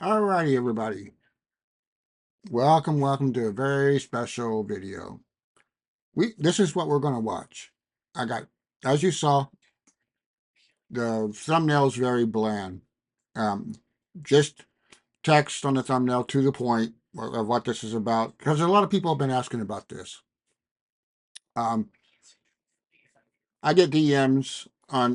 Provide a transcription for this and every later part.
Alrighty, everybody. Welcome to a very special video. This is what we're gonna watch. I got, as you saw, the thumbnail's very bland. Um, just text on the thumbnail to the point of what this is about, because a lot of people have been asking about this. Um, I get DMs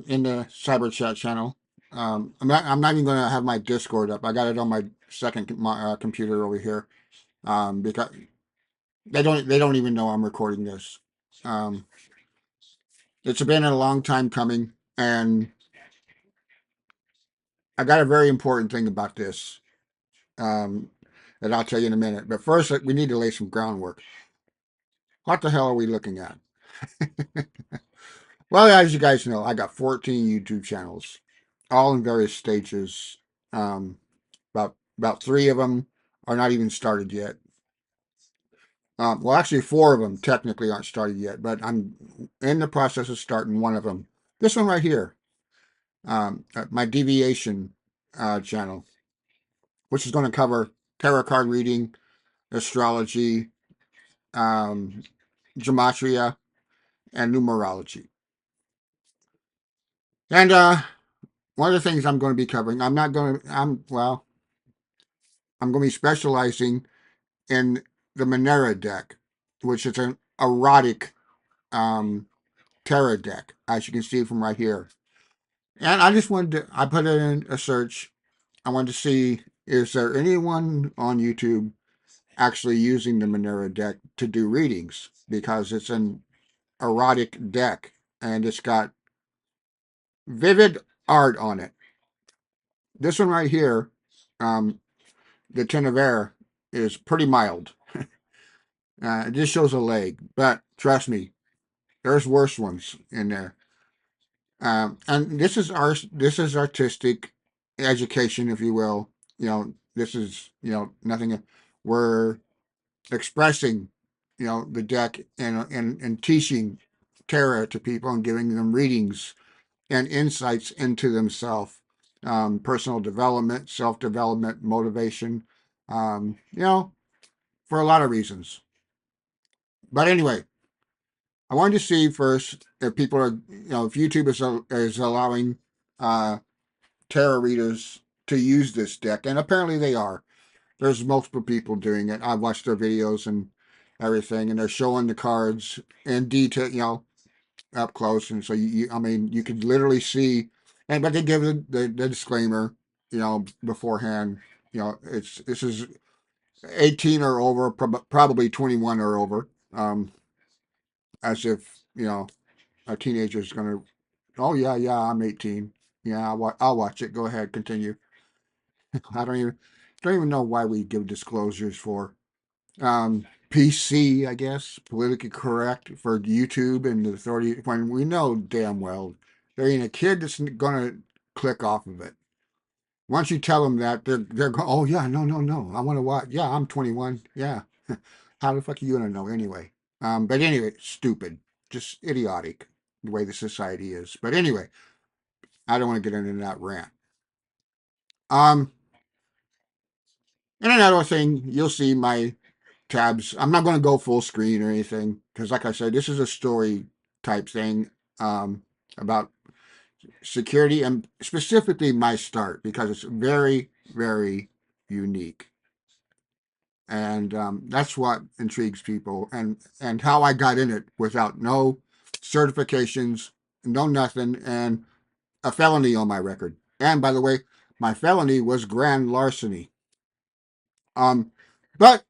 in the cyber chat channel. I'm not even gonna have my Discord up. I got it on my second computer over here. Because they don't even know I'm recording this. Um, it's been a long time coming, and I got a very important thing about this um, that I'll tell you in a minute. But first, we need to lay some groundwork. What the hell are we looking at? Well, as you guys know, I got 14 YouTube channels, all in various stages. Um, about three of them are not even started yet. Well, actually, four of them technically aren't started yet, but I'm in the process of starting one of them. This one right here, my deviation channel, which is going to cover tarot card reading, astrology, um, gematria, and numerology. And one of the things I'm going to be covering, I'm going to be specializing in the Monera deck, which is an erotic um, tarot deck, as you can see from right here. And I put it in a search. I wanted to see, is there anyone on YouTube actually using the Monera deck to do readings? Because it's an erotic deck and it's got vivid art on it. This one right here, um, the Ten of Air, is pretty mild. It just shows a leg, but trust me, there's worse ones in there. And this is artistic education, if you will. This is nothing. We're expressing the deck and teaching tarot to people and giving them readings and insights into themselves, personal development, self-development, motivation, for a lot of reasons. But anyway, I wanted to see first if people are, if YouTube is allowing uh, tarot readers to use this deck, and apparently they are. There's multiple people doing it. I've watched their videos and everything, and they're showing the cards in detail, up close, and so I mean, you could literally see, and but they give the disclaimer, beforehand. This is 18 or over, probably 21 or over, as if a teenager is going to. Oh yeah, yeah, I'm 18. Yeah, I'll watch it. Go ahead, continue. I don't even know why we give disclosures for. PC, I guess, politically correct for YouTube and the authority, when we know damn well there ain't a kid that's gonna click off of it. Once you tell them that, they're going, oh yeah, no, no, no, I want to watch. Yeah, I'm 21. Yeah, how the fuck are you gonna know anyway? But anyway, stupid, just idiotic the way the society is. But anyway, I don't want to get into that rant. Um, and another thing, you'll see my tabs. I'm not going to go full screen or anything because, like I said, this is a story type thing about security and specifically my start because it's very, very unique. And that's what intrigues people, and how I got in it without no certifications, no nothing, and a felony on my record. And by the way, my felony was grand larceny. Um, but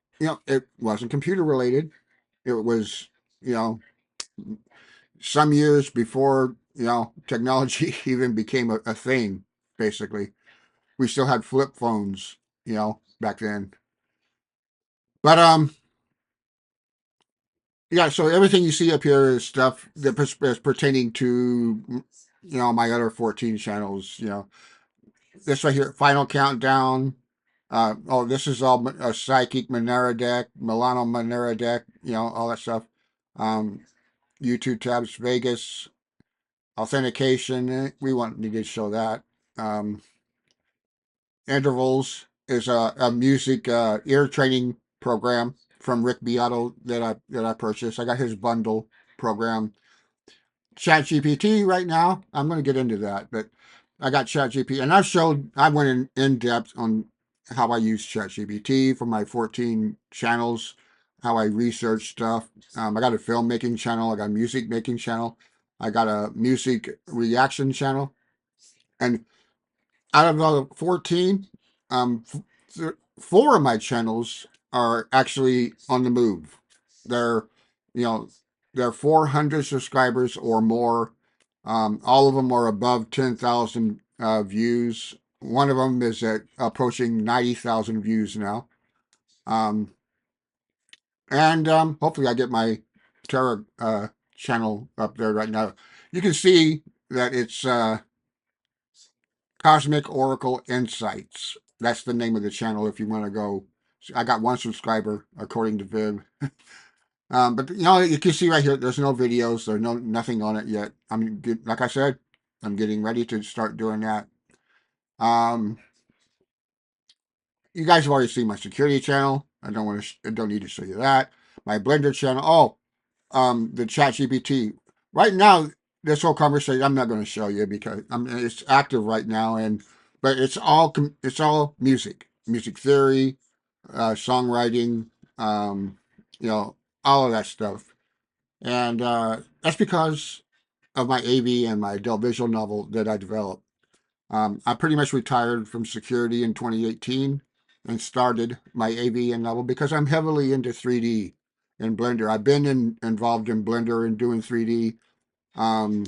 it wasn't computer related. It was, you know, some years before, technology even became a thing, basically. We still had flip phones, back then. But, yeah, so everything you see up here is stuff that is pertaining to, my other 14 channels, This right here, Final Countdown. This is all a Psychic Monera deck, Milano Monera deck, all that stuff. Um, YouTube tabs, Vegas, authentication. We want need to show that. Um, Intervals, is a music ear training program from Rick Beato that I purchased. I got his bundle program. ChatGPT right now, I'm going to get into that, but I got ChatGPT, and I went in depth on how I use ChatGPT for my 14 channels, how I research stuff. I got a filmmaking channel, I got a music making channel, I got a music reaction channel, and out of the 14, four of my channels are actually on the move. They're, you know, they're 400 subscribers or more. All of them are above 10,000 views. One of them is at approaching 90,000 views now. Um, and hopefully I get my Terra channel up there right now. You can see that it's Cosmic Oracle Insights. That's the name of the channel if you want to go. I got one subscriber according to Viv. But you can see right here, there's no videos, there's nothing on it yet. Like I said, I'm getting ready to start doing that. Um, you guys have already seen my security channel. I don't need to show you that. My Blender channel. Oh, the ChatGPT. Right now, this whole conversation, I'm not going to show you because it's active right now, but it's all music theory, songwriting, um, all of that stuff, and that's because of my AV and my Del Visual novel that I developed. I pretty much retired from security in 2018 and started my AV and novel because I'm heavily into 3D and Blender. I've been involved in Blender and doing 3D um,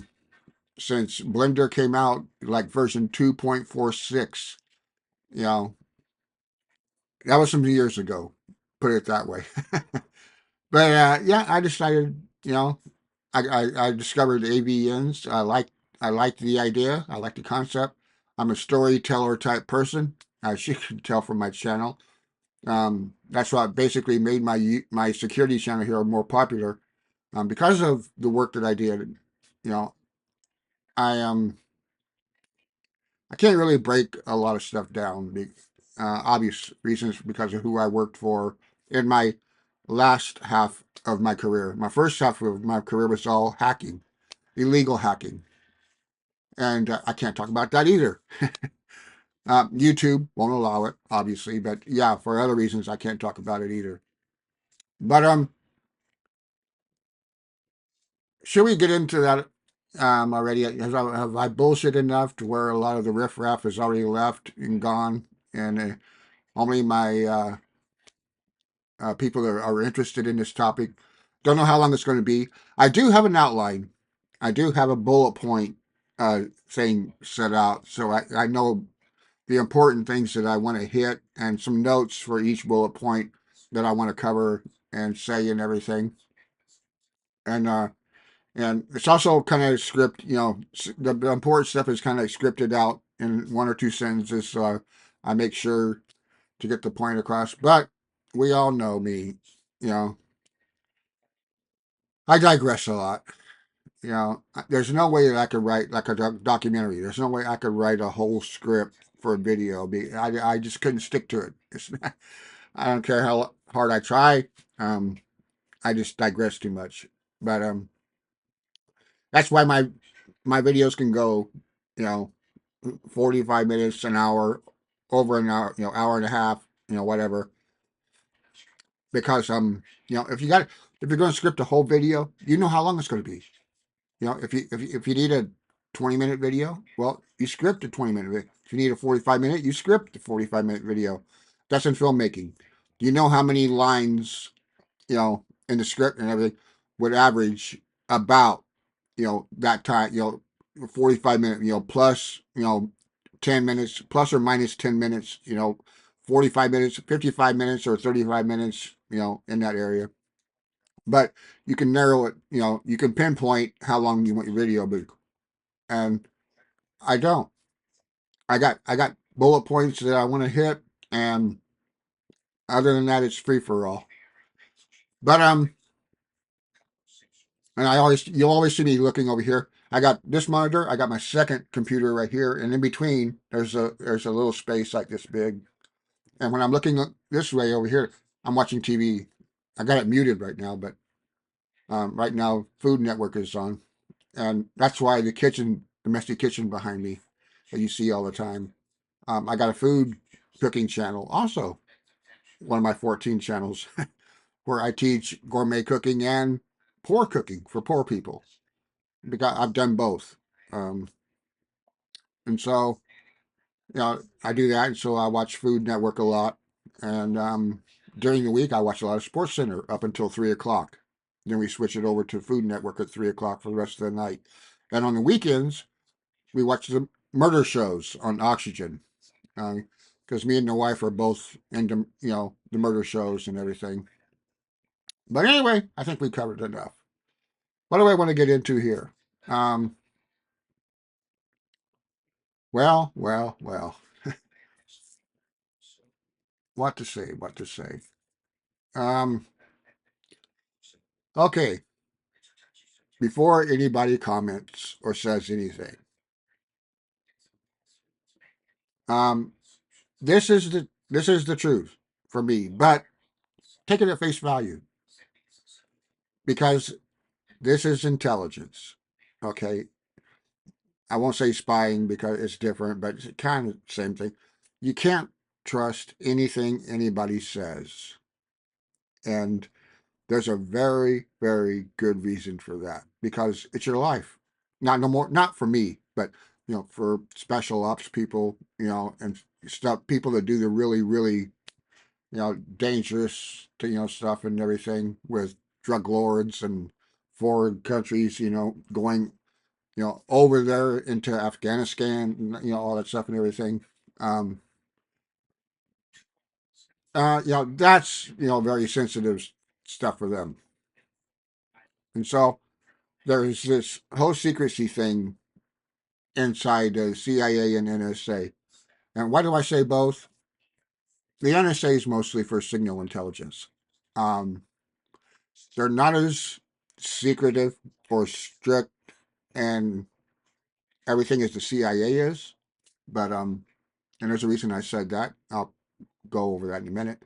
since Blender came out, like version 2.46. You know, that was some years ago, put it that way. But yeah, I decided, I discovered AVNs. I liked the idea. I liked the concept. I'm a storyteller type person, as you can tell from my channel. That's what basically made my security channel here more popular. Because of the work that I did, you know, I I can't really break a lot of stuff down. Obvious reasons because of who I worked for in my last half of my career. My first half of my career was all hacking, illegal hacking, and I can't talk about that either. YouTube won't allow it, obviously, but yeah, for other reasons, I can't talk about it either. But should we get into that already? Have I bullshit enough to where a lot of the riffraff is already left and gone, and only my people that are interested in this topic? Don't know how long it's going to be. I do have an outline. I do have a bullet point thing set out, so I know the important things that I want to hit and some notes for each bullet point that I want to cover and say and everything. And it's also kind of the important stuff is kind of scripted out in one or two sentences, so I make sure to get the point across. But we all know me, you know, I digress a lot. There's no way that I could write like a documentary. There's no way I could write a whole script for a video. I just couldn't stick to it. I don't care how hard I try. Um, I just digress too much. But that's why my videos can go, you know, 45 minutes, an hour, over an hour, hour and a half, whatever. Because if you're going to script a whole video, you know how long it's going to be. If you need a 20-minute video, well, you script a 20-minute video. If you need a 45-minute, you script a 45-minute video. That's in filmmaking. Do you know how many lines, in the script and everything would average about, that time, 45 minutes, plus, 10 minutes, plus or minus 10 minutes, 45 minutes, 55 minutes, or 35 minutes, in that area. But you can narrow it, you can pinpoint how long you want your video to be. And I don't. I got bullet points that I want to hit, and other than that, it's free for all. But and you'll always see me looking over here. I got this monitor. I got my second computer right here, and in between there's a little space like this big, And when I'm looking this way over here, I'm watching TV. I got it muted right now, but right now Food Network is on, and that's why the kitchen, domestic kitchen behind me, that you see all the time. I got a food cooking channel, also one of my 14 channels, where I teach gourmet cooking and poor cooking for poor people. Because I've done both, um, and so I do that. And so I watch Food Network a lot, and during the week I watch a lot of Sports Center up until 3 o'clock. Then we switch it over to Food Network at 3 o'clock for the rest of the night. And on the weekends we watch the murder shows on Oxygen, because me and the wife are both into the murder shows and everything. But anyway, I think we covered enough. What do I want to get into here? Um, well. What to say? What to say? Um, okay. Before anybody comments or says anything, um, this is the truth for me. But take it at face value, because this is intelligence. Okay, I won't say spying because it's different, but it's kind of the same thing. You can't trust anything anybody says, and there's a very, very good reason for that, because it's your life. Not no more, not for me, but for special ops people, and stuff, people that do the really, really, dangerous, stuff and everything with drug lords and foreign countries, going, over there into Afghanistan, all that stuff and everything. Um, that's very sensitive stuff for them, and so there's this whole secrecy thing inside the CIA and NSA. And why do I say both? The NSA is mostly for signal intelligence. Um, they're not as secretive or strict and everything as the CIA is, but and there's a reason I said that. I'll go over that in a minute.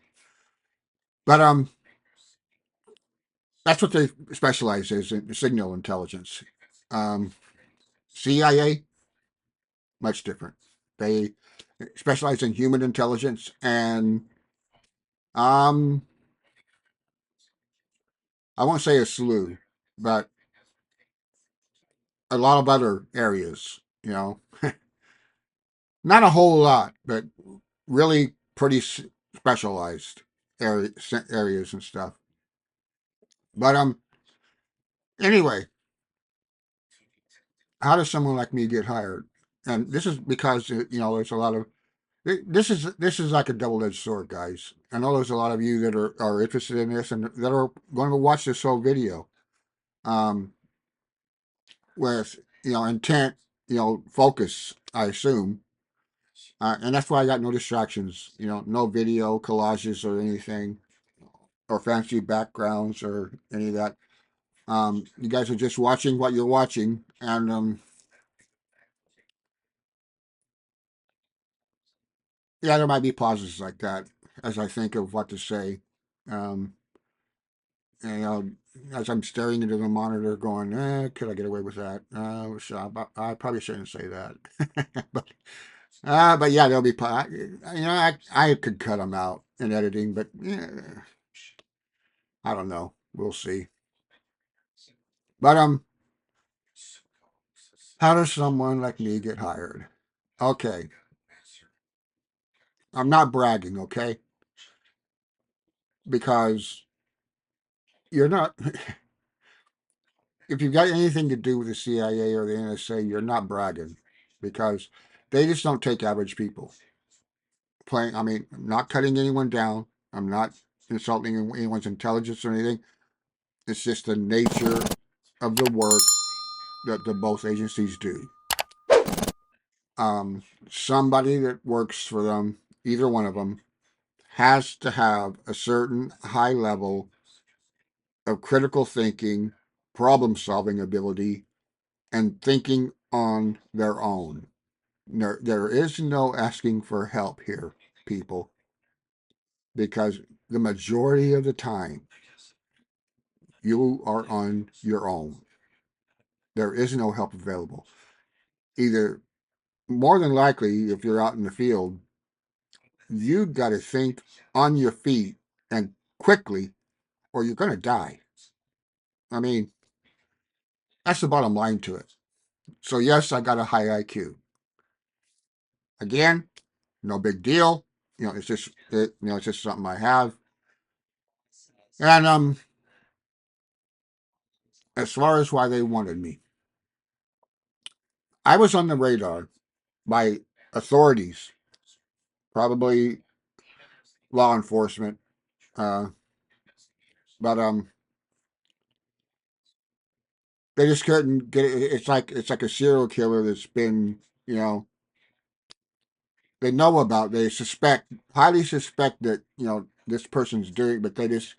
But that's what they specialize in signal intelligence. Um, CIA, much different. They specialize in human intelligence and um, I won't say a slew, but a lot of other areas. Not a whole lot, but really pretty specialized areas and stuff. But anyway, how does someone like me get hired? And this is because there's a lot of this is like a double-edged sword, guys. I know there's a lot of you that are interested in this and that are going to watch this whole video. Um, with intent, focus, I assume, and that's why I got no distractions. No video collages or anything, or fancy backgrounds or any of that. You guys are just watching what you're watching, and yeah, there might be pauses like that as I think of what to say. Um, and, as I'm staring into the monitor, going, "Could I get away with that? I probably shouldn't say that." but but yeah, there'll be. I could cut them out in editing, but I don't know. We'll see. But how does someone like me get hired? Okay, I'm not bragging, okay? Because you're not. If you've got anything to do with the CIA or the NSA, you're not bragging, because they just don't take average people. I mean, I'm not cutting anyone down. I'm not insulting anyone's intelligence or anything. It's just the nature of the work that the both agencies do. Somebody that works for them, either one of them, has to have a certain high level of critical thinking, problem solving ability, and thinking on their own. There is no asking for help here, people. because the majority of the time you are on your own. There is no help available. Either more than likely, if you're out in the field, you got to think on your feet and quickly, or you're going to die. I mean, that's the bottom line to it. So, yes, I got a high IQ. Again, no big deal. It's just something I have. And as far as why they wanted me, I was on the radar by authorities, probably law enforcement, uh, but they just couldn't get it. It's like a serial killer that's been, you know, they know about. They highly suspect that this person's doing, but they just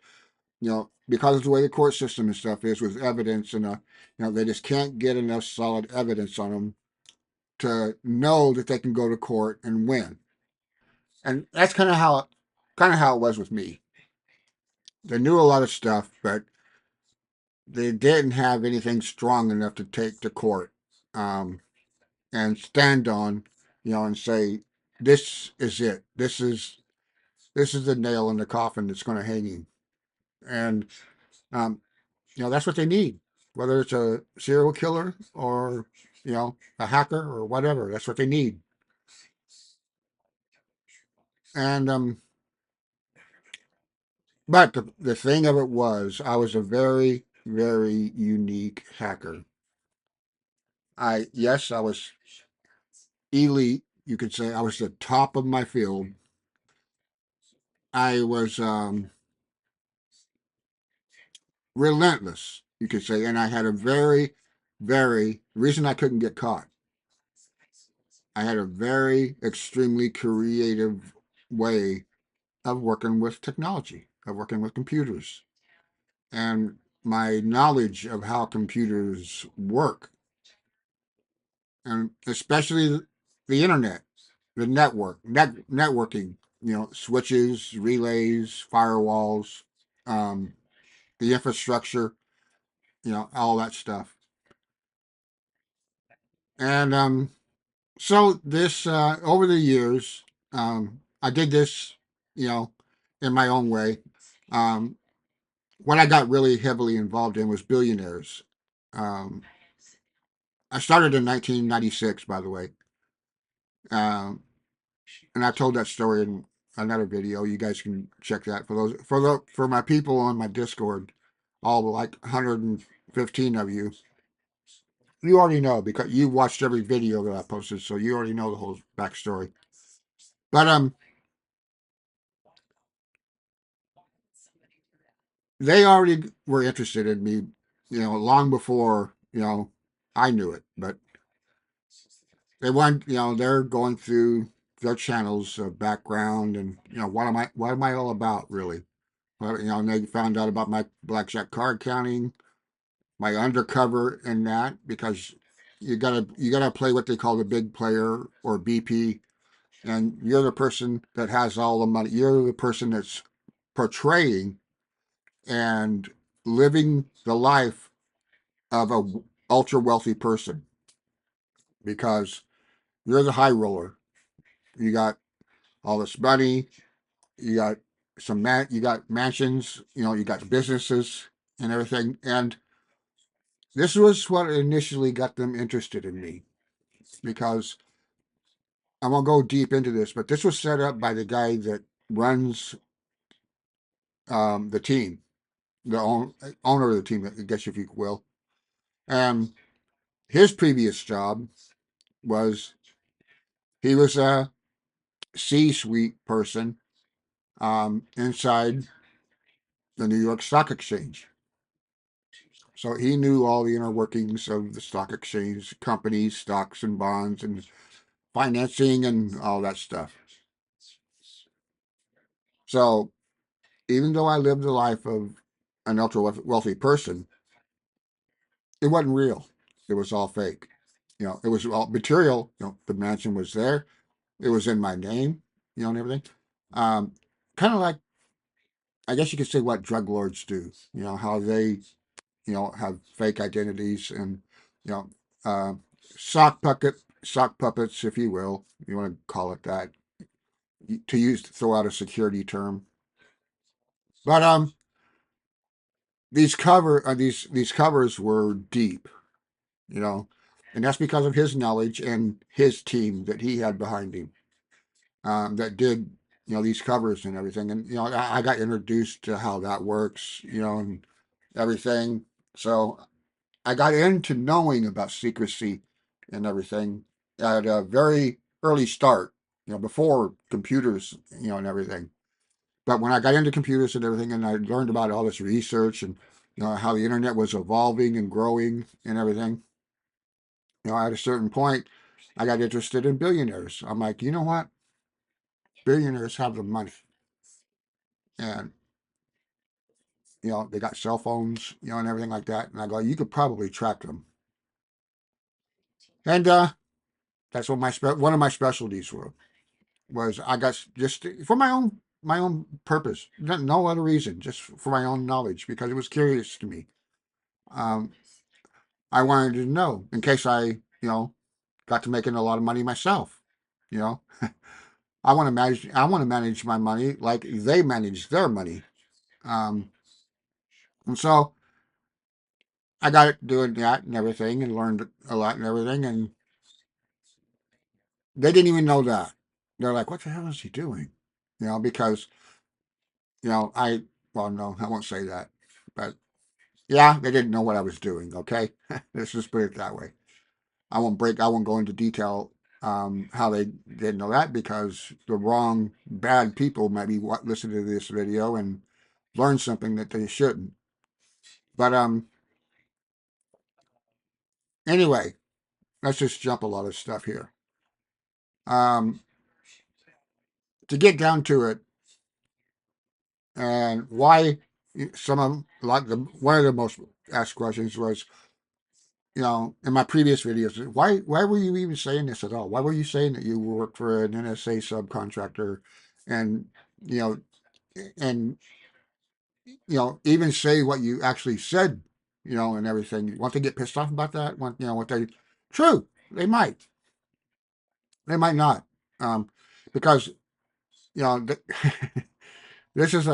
because of the way the court system and stuff is with evidence and they just can't get enough solid evidence on them to know that they can go to court and win. And that's kind of how it was with me. They knew a lot of stuff, but they didn't have anything strong enough to take to court um, and stand on, and say, "This is it. This is the nail in the coffin that's going to hang him." And um, that's what they need, whether it's a serial killer or a hacker or whatever. That's what they need. And but the thing of it was, I was a very, very unique hacker. I was elite. You could say I was the top of my field. I was relentless, you could say, and I had a very, very reason I couldn't get caught. I had a very extremely creative way of working with technology, of working with computers, and my knowledge of how computers work, and especially the internet, the networking, switches, relays, firewalls, um, the infrastructure, all that stuff. And so this over the years, I did this, you know, in my own way. Um, what I got really heavily involved in was billionaires. Um, I started in 1996, by the way, um, and I told that story in another video. You guys can check that for my people on my Discord, all like 115 of you. You already know because you watched every video that I posted, so you already know the whole backstory. But they already were interested in me, long before I knew it. But they want, they're going through their channels of background and what am I all about really? Well, and they found out about my blackjack card counting, my undercover in that because you gotta play what they call the big player or BP, and you're the person that has all the money. You're the person that's portraying and living the life of a ultra wealthy person because you're the high roller. You got all this money. You got you got mansions. You got businesses and everything. And this was what initially got them interested in me because I won't go deep into this, but this was set up by the guy that runs the team, the owner of the team, I guess if you will. And his previous job was he was a C-suite person inside the New York Stock Exchange. So he knew all the inner workings of the stock exchange, companies, stocks and bonds, and financing and all that stuff. So even though I lived the life of an ultra wealthy person, it wasn't real. It was all fake. It was all material. The mansion was there. It was in my name. And everything. Um, kind of like I guess you could say what drug lords do. How they have fake identities and you know uh, sock puppets, if you will. You want to call it that to throw out a security term. But these covers were deep, you know, and that's because of his knowledge and his team that he had behind him that did these covers and everything. And I got introduced to how that works, and everything. So I got into knowing about secrecy and everything at a very early start, before computers, and everything. But when I got into computers and everything, and I learned about all this research and how the internet was evolving and growing and everything, at a certain point, I got interested in billionaires. I'm like, you know what? Billionaires have the money, and they got cell phones, and everything like that. And I go, you could probably track them, and that's what one of my specialties were. Was I got just for my own purpose, no other reason, just for my own knowledge because it was curious to me. Um, I wanted to know in case got to making a lot of money myself. You know, I want to manage my money like they manage their money. Um, and so I got it doing that and everything and learned a lot and everything. And they didn't even know that. They're like, what the hell is he doing? Because, well, no, I won't say that. But yeah, they didn't know what I was doing. Okay. Let's just put it that way. I won't go into detail how they didn't know that because the wrong, bad people might be listen to this video and learn something that they shouldn't. But anyway, let's just jump a lot of stuff here. Um, to get down to it, and why some of like one of the most asked questions was, in my previous videos, why were you even saying this at all? Why were you saying that you work for an NSA subcontractor, and you know, and even say what you actually said, and everything? Want to get pissed off about that? Want what they? True, they might not, because you know th- this is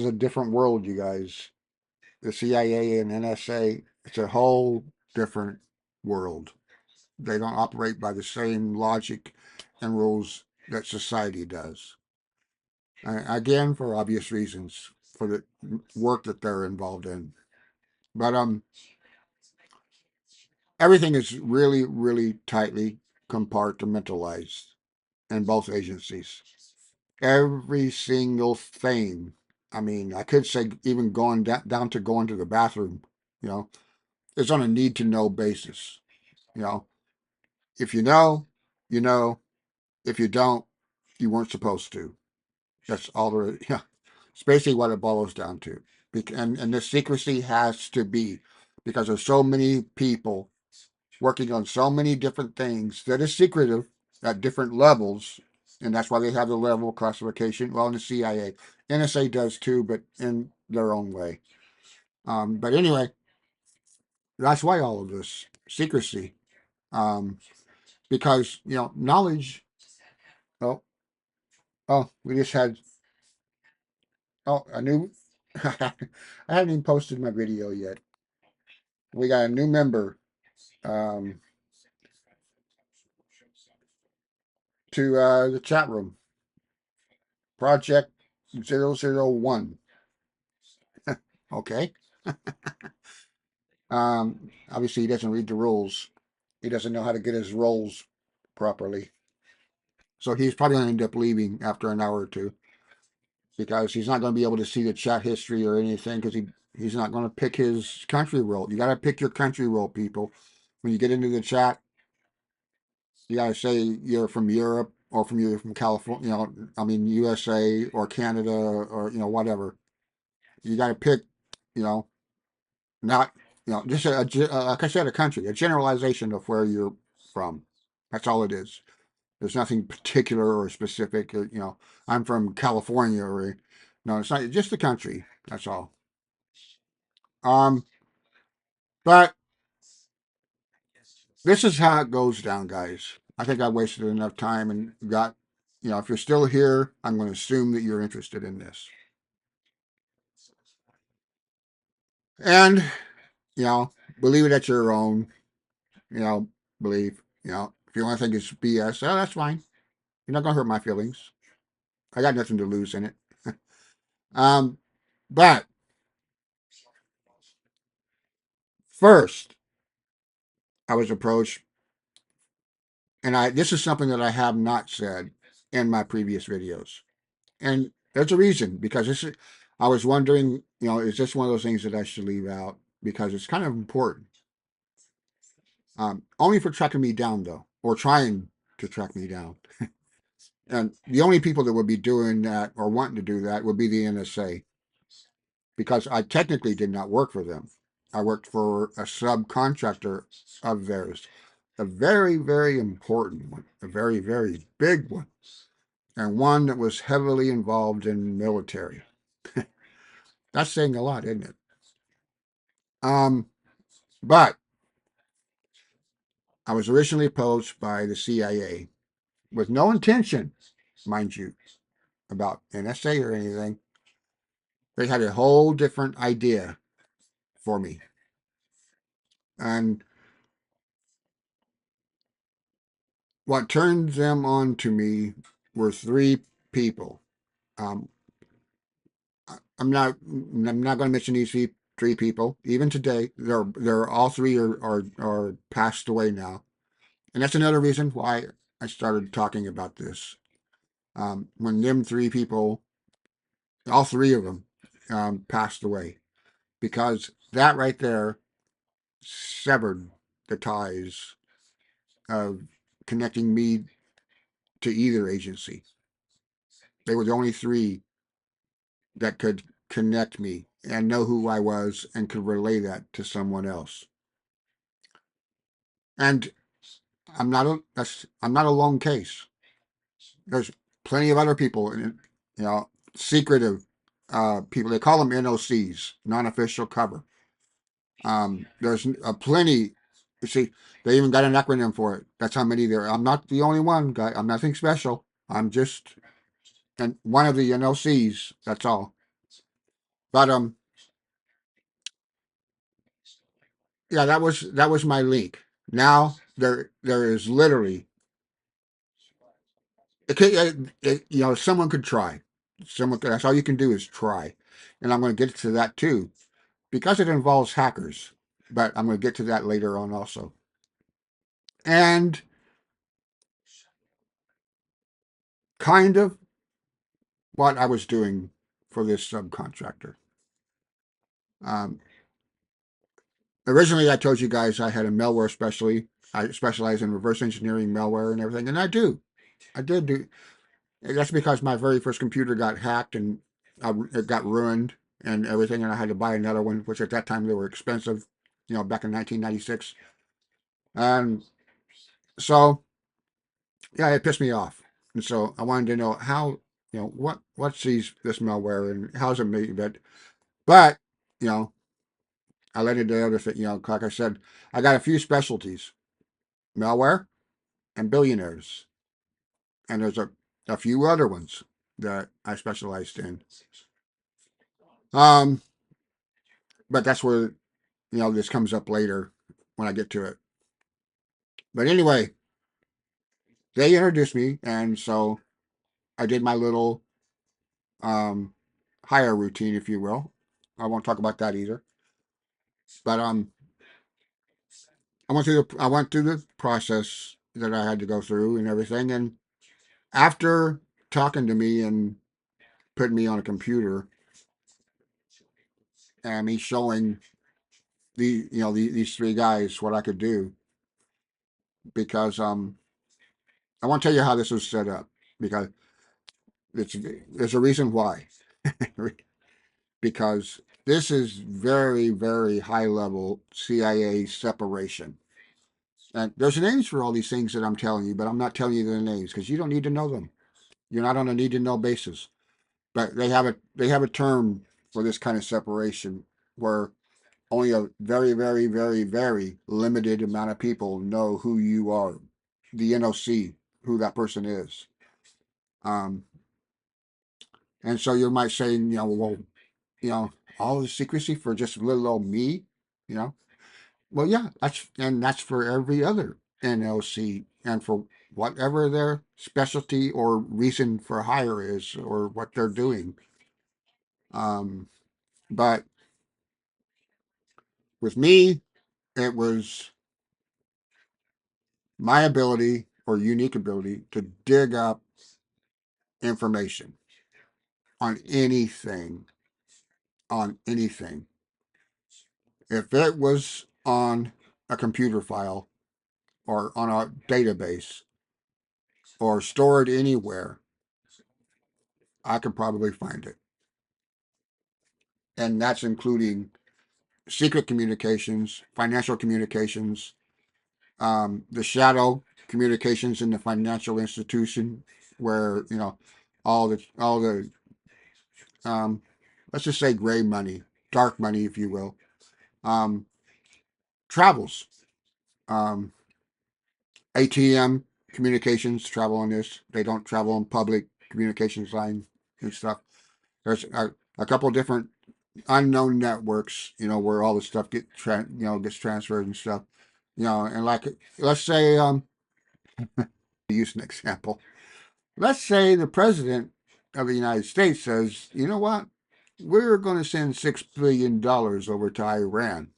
a different world, you guys. The CIA and NSA, it's a whole different world. They don't operate by the same logic and rules that society does. Again, for obvious reasons, for the work that they're involved in. But everything is really, really tightly compartmentalized in both agencies. Every single thing. I mean, I could say even going down to going to the bathroom, you know, it's on a need to know basis. You know, if you know, you know. If you don't, you weren't supposed to. That's all there. Yeah, it's basically what it boils down to. And the secrecy has to be because there's so many people working on so many different things that is secretive at different levels, and that's why they have the level classification. Well, in the CIA, NSA does too, but in their own way. But anyway, that's why all of this secrecy, um, because knowledge. Oh, we just had a new. I haven't even posted my video yet. We got a new member um, to the chat room. Project 001. Okay. Obviously, he doesn't read the rules. He doesn't know how to get his roles properly. So he's probably going to end up leaving after an hour or two because he's not going to be able to see the chat history or anything because he's not going to pick his country role. You got to pick your country role, people. When you get into the chat, you got to say you're from Europe or you're from California, I mean, USA or Canada or, whatever. You got to pick, you know, not, just like I said, a country, a generalization of where you're from. That's all it is. There's nothing particular or specific. I'm from California, or No, it's not just the country. That's all. Um, but this is how it goes down, guys. I think I wasted enough time and got, if you're still here, I'm going to assume that you're interested in this. And, you know, believe it at your own, you know, belief. If you want to think it's BS, oh, that's fine. You're not going to hurt my feelings. I got nothing to lose in it. um, but first, I was approached, and this is something that I have not said in my previous videos. And there's a reason, because I was wondering, is this one of those things that I should leave out? Because it's kind of important. Only for tracking me down, though, or trying to track me down. And the only people that would be doing that or wanting to do that would be the NSA, because I technically did not work for them. I worked for a subcontractor of theirs, a very, very important one, a very, very big one, and one that was heavily involved in military. That's saying a lot, isn't it? But I was originally approached by the CIA with no intention, mind you, about NSA or anything. They had a whole different idea for me. And what turned them on to me were three people. Um, I'm not going to mention these three people. Even today, they're all three are passed away now, and that's another reason why I started talking about this. When them three people, all three of them, passed away, because that right there severed the ties of connecting me to either agency. They were the only three that could connect me and know who I was and could relay that to someone else. And I'm not a lone case. There's plenty of other people, secretive people. They call them NOCs, non-official cover. There's a plenty. You see, they even got an acronym for it. That's how many there. I'm not the only one, guy. I'm nothing special. I'm just and one of the NOCs. That's all. But yeah, that was my link. Now there is literally someone could try. That's all you can do is try, and I'm going to get to that too because it involves hackers. But I'm going to get to that later on also. And kind of what I was doing for this subcontractor. Um, Originally, I told you guys I had a malware specialty. I specialize in reverse engineering malware and everything, and I do. I did do. That's because my very first computer got hacked and it got ruined and everything, and I had to buy another one, which at that time they were expensive, back in 1996. And so, yeah, it pissed me off, and so I wanted to know how, what's this malware and how's it made. But you know, I let it the other thing. Like I said, I got a few specialties: malware and billionaires, and there's a few other ones that I specialized in. Um, but that's where this comes up later when I get to it. But anyway, they introduced me, and so I did my little um, hire routine, if you will. I won't talk about that either. But I went through the process that I had to go through and everything. And after talking to me and putting me on a computer and me showing these three guys what I could do, because I want to tell you how this was set up, because there's a reason why. Because this is very, very high level CIA separation. And there's names for all these things that I'm telling you, but I'm not telling you the names because you don't need to know them. You're not on a need to know basis. But they have a term for this kind of separation where only a very, very, very, very limited amount of people know who you are, the NOC, who that person is. Um, and so you might say, well, you know, all the secrecy for just little old me, you know. Well, yeah, that's for every other NOC and for whatever their specialty or reason for hire is or what they're doing. Um, but with me, it was my ability or unique ability to dig up information on anything, on anything. If it was on a computer file or on a database or stored anywhere, I could probably find it. And that's including secret communications, financial communications, the shadow communications in the financial institution, where all the um, let's just say gray money, dark money, if you will, um, travels. Um, ATM communications travel on this. They don't travel on public communications line and stuff. There's a couple different unknown networks, where all the stuff gets transferred and stuff, and like let's say use an example. Let's say the president of the United States says, you know what, we're going to send $6 billion over to Iran,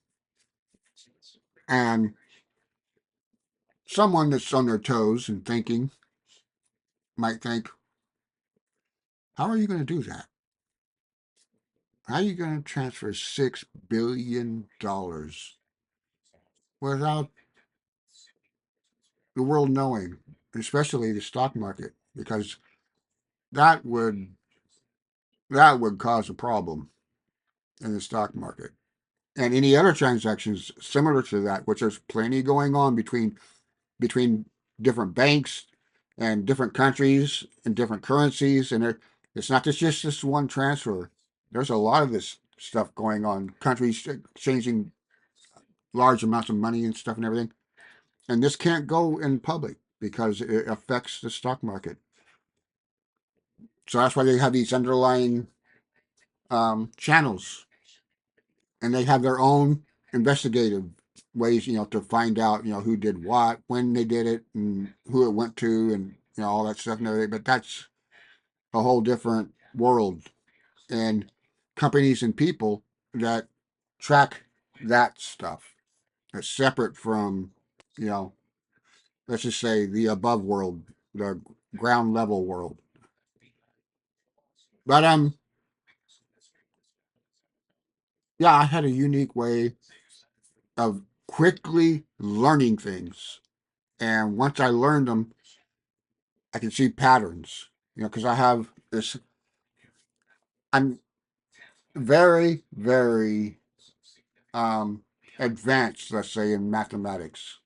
and someone that's on their toes and thinking might think, how are you going to do that? How are you going to transfer $6 billion without the world knowing, especially the stock market? Because that would that would cause a problem in the stock market and any other transactions similar to that, which there's plenty going on between different banks and different countries and different currencies, and it's not just this one transfer. There's a lot of this stuff going on. Countries exchanging large amounts of money and stuff and everything, and this can't go in public because it affects the stock market. So that's why they have these underlying channels, and they have their own investigative ways, to find out, who did what, when they did it, and who it went to, and all that stuff and everything. But that's a whole different world, and companies and people that track that stuff. It's separate from, you know, let's just say the above world, the ground level world. But yeah, I had a unique way of quickly learning things, and once I learned them, I can see patterns. Because I have this. I'm very, very um, advanced, let's say, in mathematics,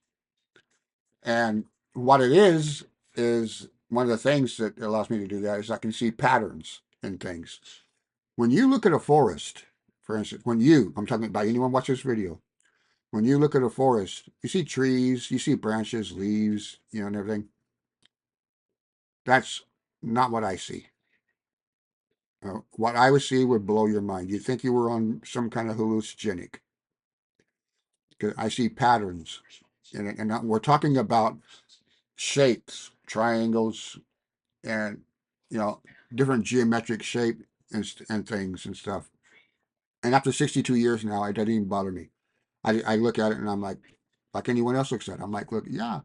and what it is one of the things that allows me to do that is I can see patterns in things. When you look at a forest, for instance, I'm talking about anyone watch this video, when you look at a forest, you see trees, you see branches, leaves, and everything. That's not what I see. What I would see would blow your mind. You'd think you were on some kind of hallucinogenic. Because I see patterns, and we're talking about shapes, triangles, and you know different geometric shape and things and stuff. And after 62 years now, it doesn't even bother me. I look at it and I'm like anyone else looks at it. I'm like, look, yeah,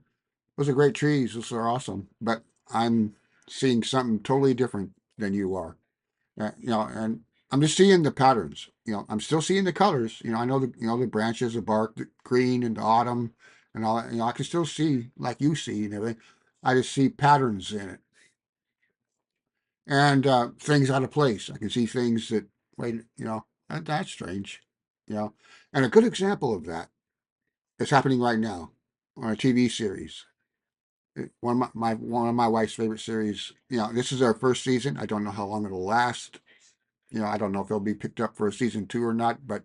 those are great trees. Those are awesome. But I'm seeing something totally different than you are. And I'm just seeing the patterns. I'm still seeing the colors. I know the branches, the bark, the green and the autumn, and all that. I can still see like you see and everything. I just see patterns in it and things out of place. I can see things that wait, that's strange. And a good example of that is happening right now on a TV series. One of my wife's favorite series. You know, this is our first season. I don't know how long it'll last. You know, I don't know if it'll be picked up for a season two or not, but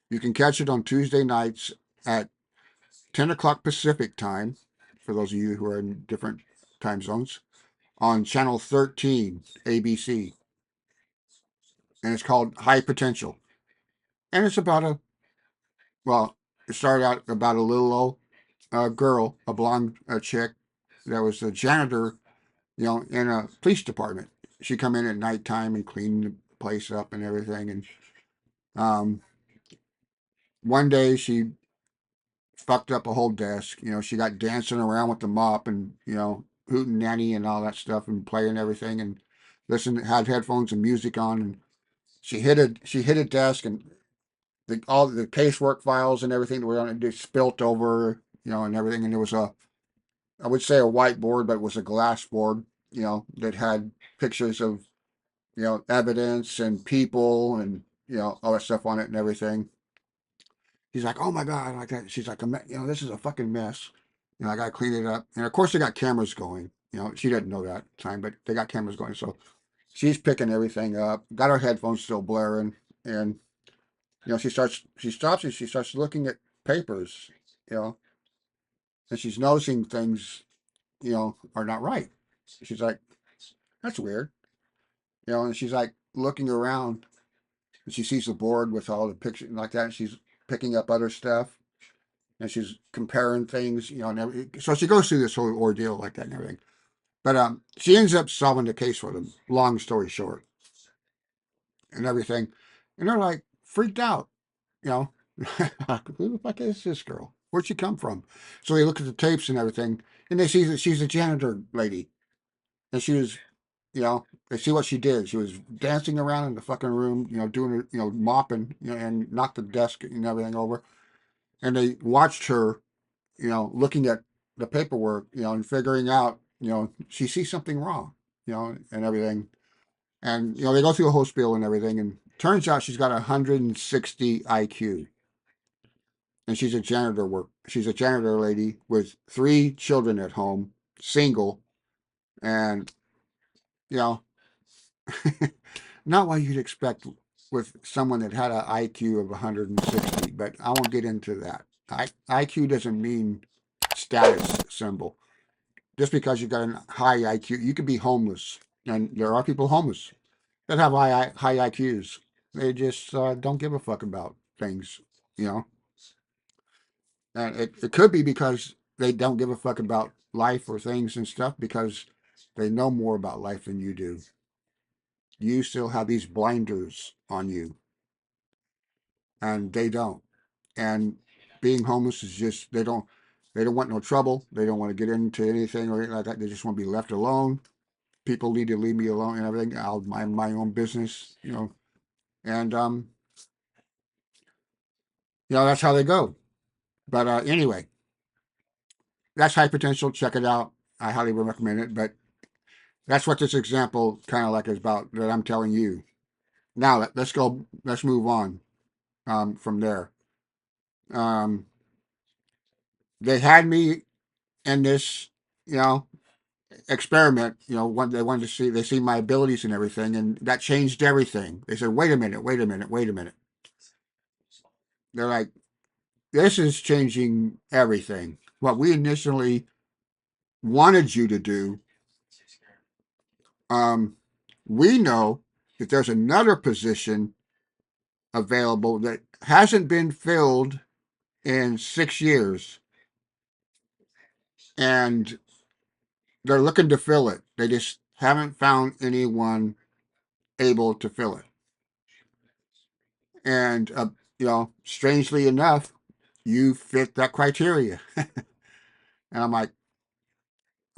you can catch it on Tuesday nights at 10 o'clock Pacific time, for those of you who are in different time zones, on channel 13 ABC. And it's called High Potential. And it's about well, it started out about a little old girl, a blonde chick that was a janitor, you know, in a police department. She'd come in at nighttime and clean the place up and everything. And um, one day she fucked up a whole desk. You know, she got dancing around with the mop and, you know, hooting nanny and all that stuff and playing everything and had headphones and music on. And she hit a desk and all the casework files and everything that were on it just spilt over, you know, and everything. And there was I would say a whiteboard, but it was a glass board, you know, that had pictures of, you know, evidence and people and, you know, all that stuff on it and everything. He's like, oh my God, like that. She's like, you know, this is a fucking mess. You know, I got to clean it up. And of course, they got cameras going. You know, she didn't know that time, but they got cameras going. So she's picking everything up, got her headphones still blaring. And, you know, she stops and she starts looking at papers, you know, and she's noticing things, you know, are not right. She's like, that's weird. You know, and she's like looking around and she sees the board with all the pictures like that. And she's picking up other stuff and she's comparing things, you know, and everything. So she goes through this whole ordeal like that and everything. But she ends up solving the case for them. Long story short, and everything, and they're like freaked out, you know, who the fuck is this girl? Where'd she come from? So they look at the tapes and everything, and they see that she's a janitor lady, and she was, you know, they see what she did. She was dancing around in the fucking room, you know, doing, you know, mopping, you know, and knocked the desk and everything over, and they watched her, you know, looking at the paperwork, you know, and figuring out, you know, she sees something wrong, you know, and everything. And, you know, they go through a whole spiel and everything. And turns out she's got 160 IQ. And she's a janitor lady with 3 children at home, single, and, you know, not what you'd expect with someone that had an IQ of 160, but I won't get into that. IQ doesn't mean status symbol. Just because you've got a high IQ, you could be homeless, and there are people homeless that have high IQs. They just don't give a fuck about things, you know. And it could be because they don't give a fuck about life or things and stuff because they know more about life than you do. You still have these blinders on you, and they don't. And being homeless is just they don't want no trouble. They don't want to get into anything or anything like that. They just want to be left alone. People need to leave me alone and everything. I'll mind my own business, you know. And you know, that's how they go. But anyway, that's high potential. Check it out. I highly recommend it. But that's what this example kind of like is about that I'm telling you. Now let's go. Let's move on from there. Um, they had me in this, you know, experiment. You know, when they wanted to see, they see my abilities and everything, and that changed everything. They said, "Wait a minute, wait a minute, wait a minute." They're like, "This is changing everything. What we initially wanted you to do, um, we know that there's another position available that hasn't been filled in 6 years, and they're looking to fill it. They just haven't found anyone able to fill it. And, you know, strangely enough, you fit that criteria." And I'm like,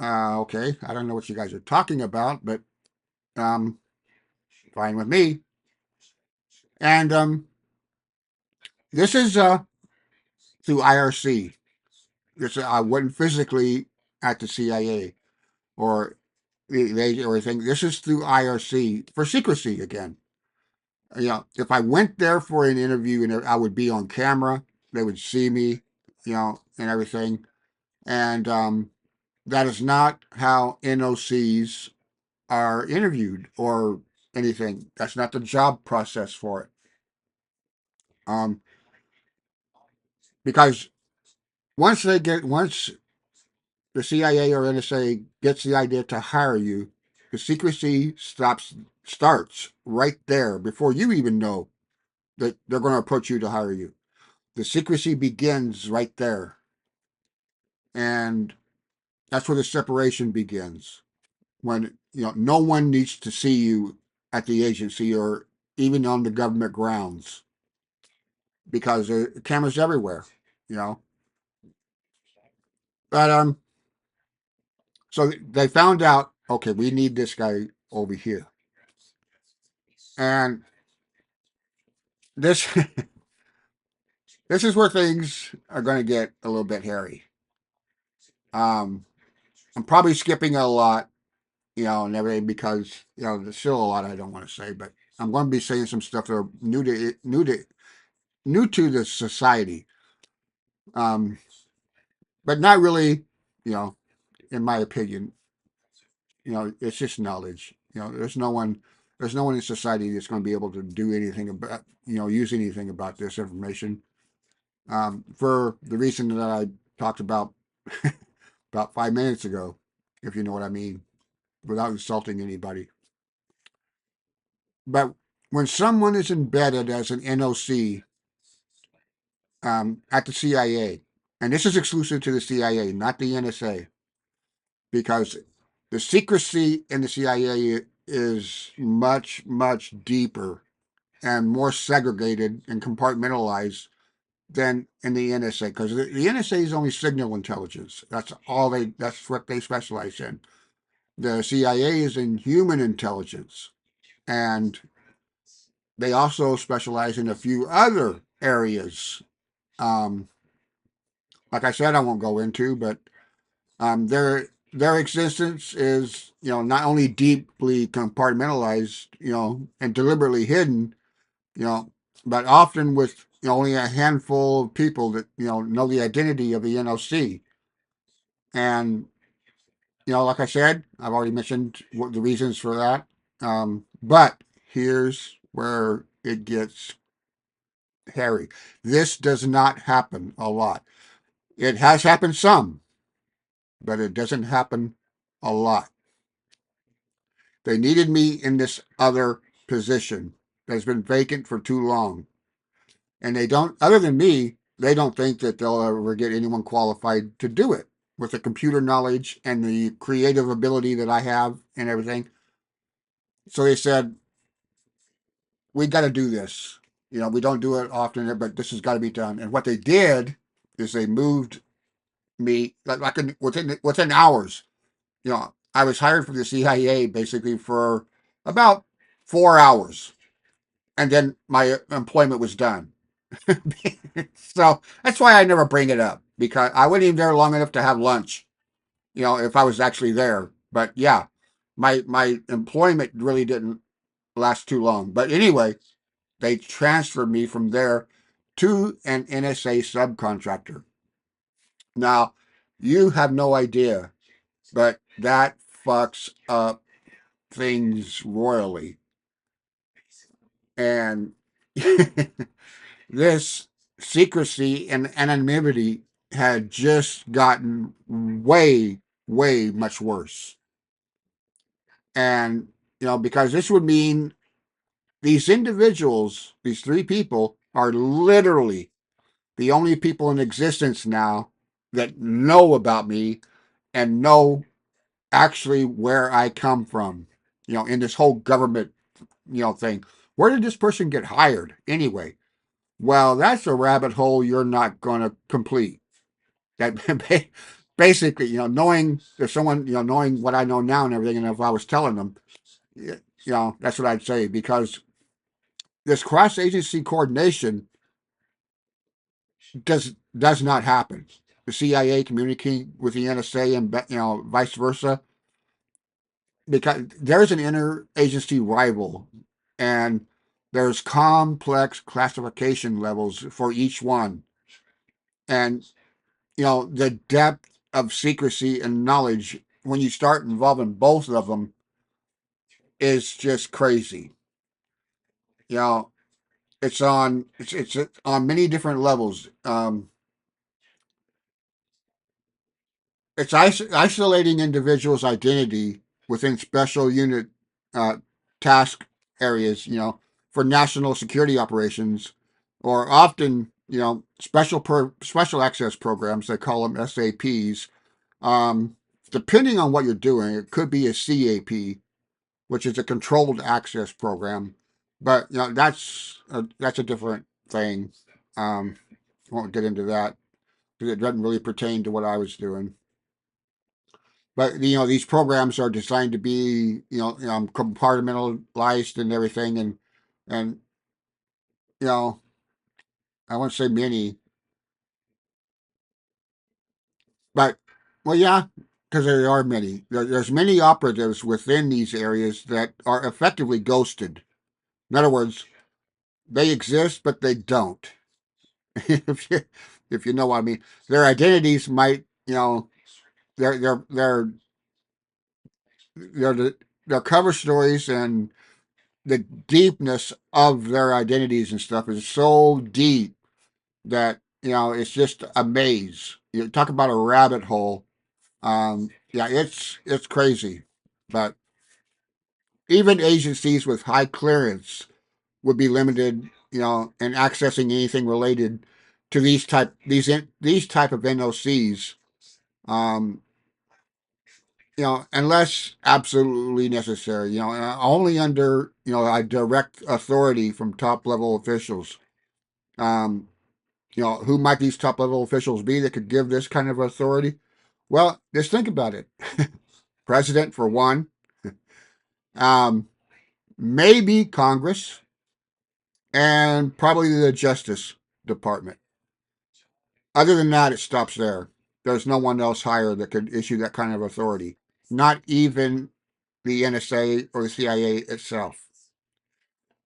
okay, I don't know what you guys are talking about, but um, fine with me. And this is through IRC. I wasn't physically at the CIA or they or anything. This is through IRC for secrecy again. You know, if I went there for an interview and I would be on camera, they would see me, you know, and everything. And that is not how NOCs are interviewed or anything. That's not the job process for it. Um, because once the CIA or NSA gets the idea to hire you, the secrecy starts right there before you even know that they're going to approach you to hire you. The secrecy begins right there, and that's where the separation begins. When no one needs to see you at the agency or even on the government grounds because there are cameras everywhere. You know, but so they found out. Okay, we need this guy over here, and this this is where things are going to get a little bit hairy. Um, I'm probably skipping a lot, and everything because there's still a lot I don't want to say, but I'm going to be saying some stuff that are new to the society, um, but not really, you know, in my opinion. It's just knowledge. There's no one in society that's going to be able to do anything about, use anything about this information. For the reason that I talked about about 5 minutes ago, if you know what I mean, without insulting anybody. But when someone is embedded as an NOC at the CIA, and this is exclusive to the CIA, not the NSA, because the secrecy in the CIA is much, much deeper and more segregated and compartmentalized than in the NSA, because the NSA is only signal intelligence. That's what they specialize in. The CIA is in human intelligence, and they also specialize in a few other areas. Um, like I said, I won't go into, but their existence is not only deeply compartmentalized, and deliberately hidden, you know, but often with only a handful of people that know the identity of the NOC. And like I said, I've already mentioned what the reasons for that. But here's where it gets hairy. This does not happen a lot. It has happened some, but it doesn't happen a lot. They needed me in this other position that's been vacant for too long. And they don't, other than me, they don't think that they'll ever get anyone qualified to do it with the computer knowledge and the creative ability that I have and everything. So they said, we got to do this. We don't do it often, but this has got to be done. And what they did is they moved me within hours. I was hired from the CIA basically for about 4 hours, and then my employment was done. So that's why I never bring it up, because I wasn't even there long enough to have lunch. If I was actually there. But yeah, my employment really didn't last too long. But anyway, they transferred me from there to an NSA subcontractor. Now, you have no idea, but that fucks up things royally. And this secrecy and anonymity had just gotten way, way much worse. And, because this would mean these individuals, these three people, are literally the only people in existence now that know about me and know actually where I come from, in this whole government, thing. Where did this person get hired anyway? Well, that's a rabbit hole you're not going to complete. That basically, knowing if someone, knowing what I know now and everything, and if I was telling them, that's what I'd say, because this cross agency coordination does not happen. The CIA communicating with the NSA and vice versa, because there's an interagency rival, and there's complex classification levels for each one, and the depth of secrecy and knowledge when you start involving both of them is just crazy. You know, it's on many different levels. It's isolating individuals' identity within special unit uh, task areas, for national security operations, or often, special access programs. They call them SAPs. Um, Depending on what you're doing, it could be a CAP, which is a controlled access program, but that's a different thing. Um, won't get into that because it doesn't really pertain to what I was doing. But these programs are designed to be compartmentalized and everything, and you know I won't say many, but well, yeah, because there are many. There's many operatives within these areas that are effectively ghosted. In other words, they exist but they don't. if you if you know what I mean, their identities might their their their cover stories and the deepness of their identities and stuff is so deep that it's just a maze. You talk about a rabbit hole. Yeah, it's crazy, but even agencies with high clearance would be limited, in accessing anything related to these type of NOCs. Um, unless absolutely necessary. Only under a direct authority from top level officials. Um, who might these top level officials be that could give this kind of authority? Well, just think about it. President for one, um, maybe Congress, and probably the Justice Department. Other than that, it stops there. There's no one else higher that could issue that kind of authority. Not even the NSA or the CIA itself.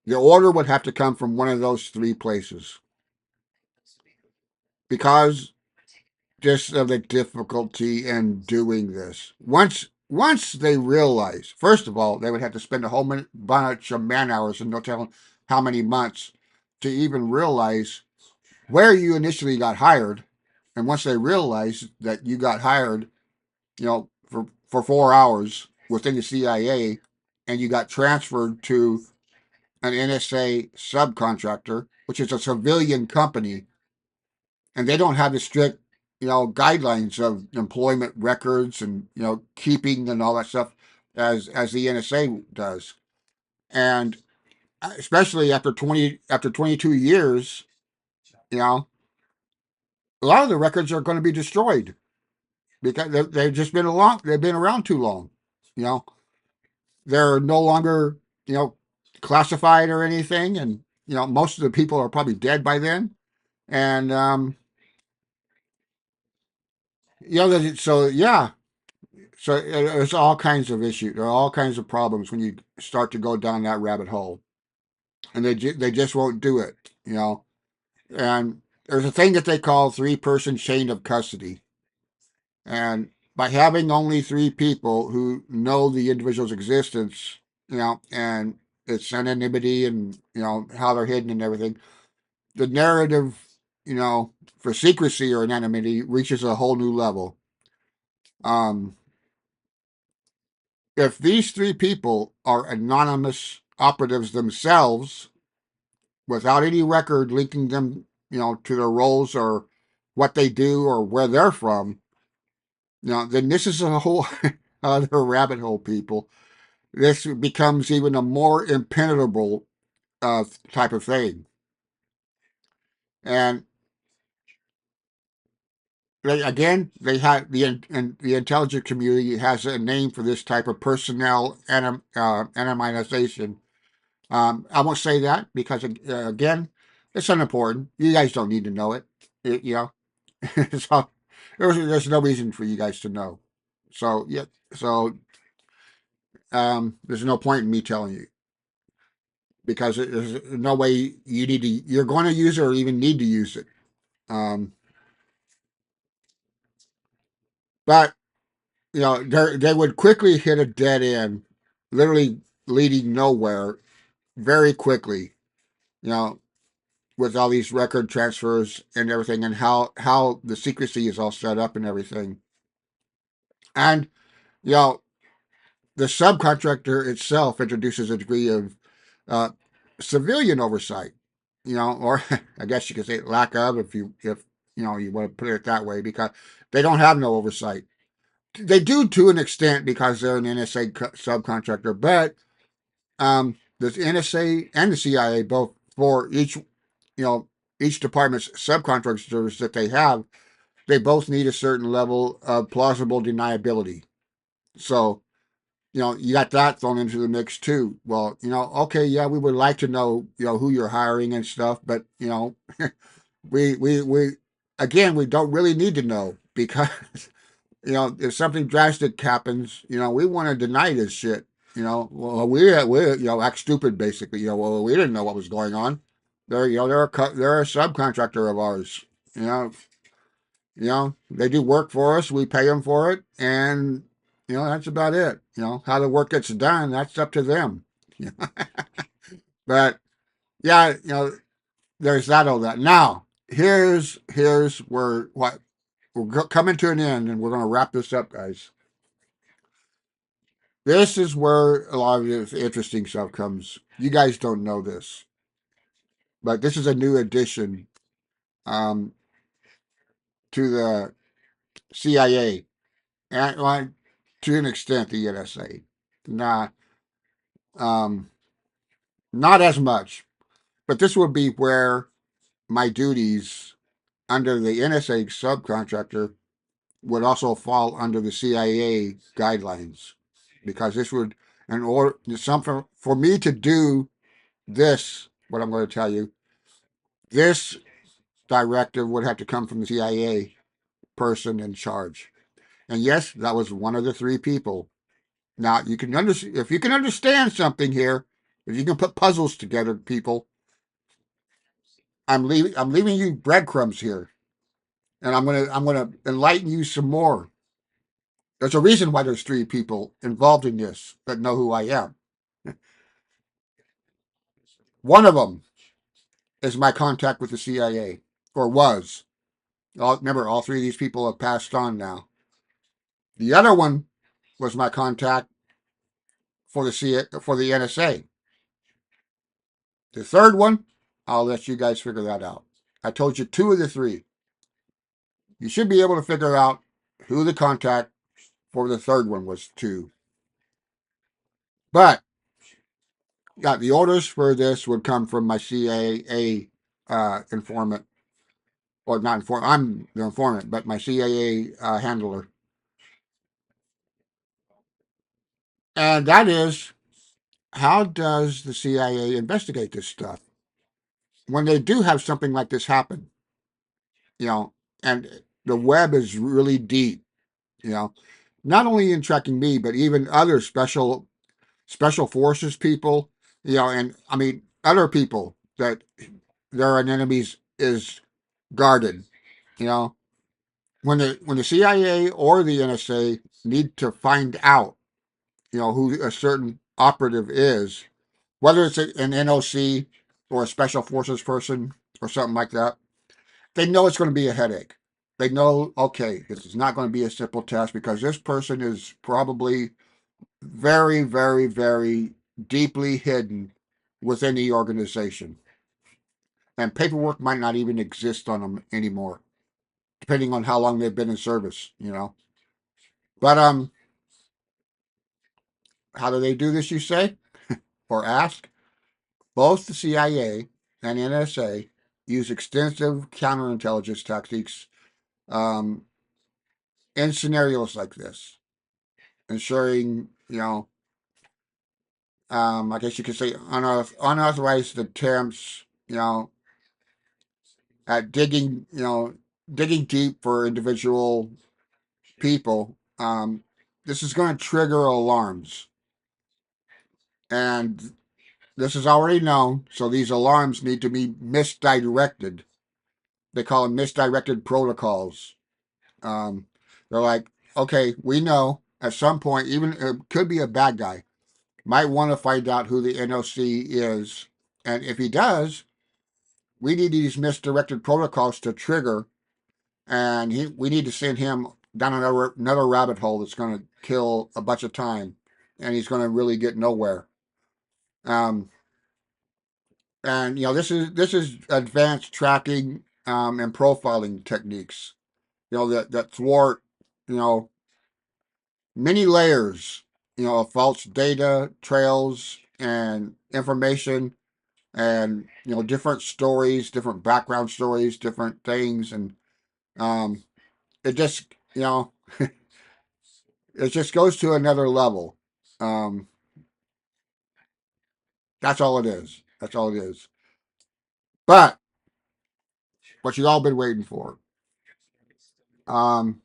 The order would have to come from one of those three places because just of the difficulty in doing this. Once they realize, first of all, they would have to spend a whole bunch of man hours and no telling how many months to even realize where you initially got hired. And once they realize that you got hired, for 4 hours within the CIA, and you got transferred to an NSA subcontractor, which is a civilian company, and they don't have the strict guidelines of employment records and keeping and all that stuff as the NSA does. And especially after 22 years, you know a lot of the records are going to be destroyed because they've been around too long. you know they're no longer classified or anything, and most of the people are probably dead by then. And so yeah, so there's all kinds of issues. There are all kinds of problems when you start to go down that rabbit hole, and they just won't do it. And there's a thing that they call three-person chain of custody, and by having only three people who know the individual's existence, and its anonymity and how they're hidden and everything, the narrative, for secrecy or anonymity reaches a whole new level. Um, if these three people are anonymous operatives themselves, without any record linking them, to their roles or what they do or where they're from, then this is a whole other rabbit hole, people. This becomes even a more impenetrable type of thing. And they have the intelligence community has a name for this type of personnel anonymization. I won't say that because again, it's unimportant. You guys don't need to know it. So there's no reason for you guys to know. So yeah, so there's no point in me telling you because there's no way you're going to use it or even need to use it. Um, But they would quickly hit a dead end, literally leading nowhere very quickly. You know, with all these record transfers and everything, and how the secrecy is all set up and everything. And you know, the subcontractor itself introduces a degree of uh, civilian oversight. Or I guess you could say lack of, if you want to put it that way, because they don't have no oversight. They do to an extent because they're an NSA subcontractor, but the NSA and the CIA both, for each department's subcontractors that they both need a certain level of plausible deniability. So you got that thrown into the mix too. Well, okay, yeah, we would like to know, who you're hiring and stuff, but we again, we don't really need to know because if something drastic happens, we want to deny this shit. Well, we act stupid basically. Well, we didn't know what was going on. They're a subcontractor of ours. You know, they do work for us. We pay them for it, and that's about it. How the work gets done, that's up to them. But yeah, there's all that. Now, here's where what we're coming to an end, and we're going to wrap this up, guys. This is where a lot of the interesting stuff comes. You guys don't know this, but this is a new addition um, to the CIA, and well, to an extent the NSA. Not um, not as much, but this would be where my duties under the NSA subcontractor would also fall under the CIA guidelines, because this would, in order something for me to do this, what I'm going to tell you, this directive would have to come from the CIA person in charge. And yes, that was one of the three people. Now you can if you can understand something here, if you can put puzzles together, people. I'm leaving you breadcrumbs here, and I'm gonna enlighten you some more. There's a reason why there's three people involved in this that know who I am. One of them is my contact with the CIA, or was. Remember, all three of these people have passed on now. The other one was my contact for the NSA. The third one, I'll let you guys figure that out. I told you two of the three. You should be able to figure out who the contact for the third one was to. But yeah, the orders for this would come from my CIA informant, or not informant. I'm the informant, but my CIA handler, and that is, how does the CIA investigate this stuff when they do have something like this happen? You know, and the web is really deep. You know, not only in tracking me, but even other special forces people. And I mean other people that their enemies is guarded. You know, when the CIA or the NSA need to find out, who a certain operative is, whether it's an NOC or a special forces person or something like that, they know it's going to be a headache. They know, okay, this is not going to be a simple task because this person is probably very, very, very deeply hidden within the organization. And paperwork might not even exist on them anymore, depending on how long they've been in service. But how do they do this, you say? Or ask? Both the CIA and NSA use extensive counterintelligence tactics um, in scenarios like this, ensuring, I guess you could say unauthorized attempts, at digging deep for individual people. This is going to trigger alarms, and this is already known. So these alarms need to be misdirected. They call them misdirected protocols. They're like, okay, we know at some point, even it could be a bad guy, might want to find out who the NOC is. And if he does, we need these misdirected protocols to trigger, and we need to send him down another rabbit hole that's going to kill a bunch of time, and he's going to really get nowhere. Um, and this is advanced tracking and profiling techniques. That thwart you know many layers of false data trails and information, and different stories, different background stories, different things, and um, it just it just goes to another level. Um, that's all it is. That's all it is. But what you've all been waiting for. Um,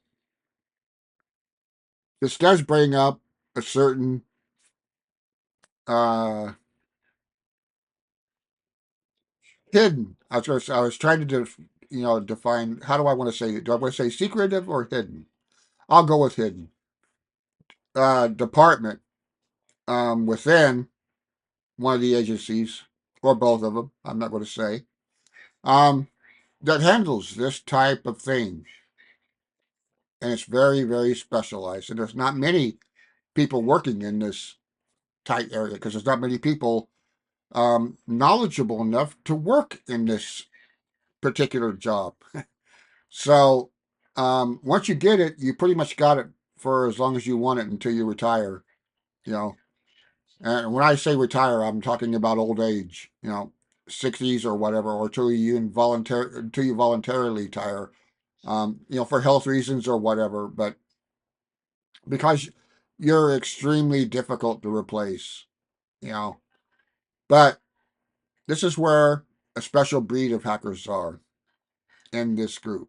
this does bring up a certain uh, hidden. I was trying to define, how do I want to say it? Do I want to say secretive or hidden? I'll go with hidden. Department within one of the agencies, or both of them, I'm not going to say, um, that handles this type of thing. And it's very, very specialized. And there's not many people working in this tight area, because there's not many people knowledgeable enough to work in this particular job. So once you get it, you pretty much got it for as long as you want it until you retire. You know, and when I say retire, I'm talking about old age. 60s or whatever, or until you voluntarily retire. For health reasons or whatever, but because you're extremely difficult to replace. You know, but this is where a special breed of hackers are in this group,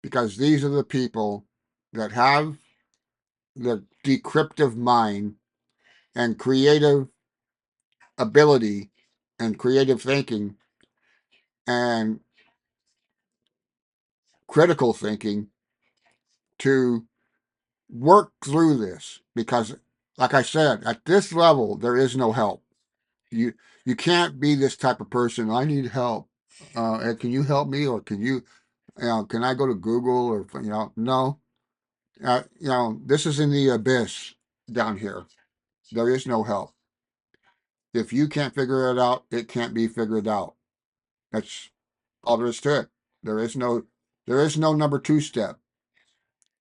because these are the people that have the decryptive mind and creative ability and creative thinking and critical thinking to work through this. Because, like I said, at this level there is no help. You can't be this type of person. I need help. And can you help me, or can I go to Google, or no. This is in the abyss down here. There is no help. If you can't figure it out, it can't be figured out. That's all there is to it. There is no number two step.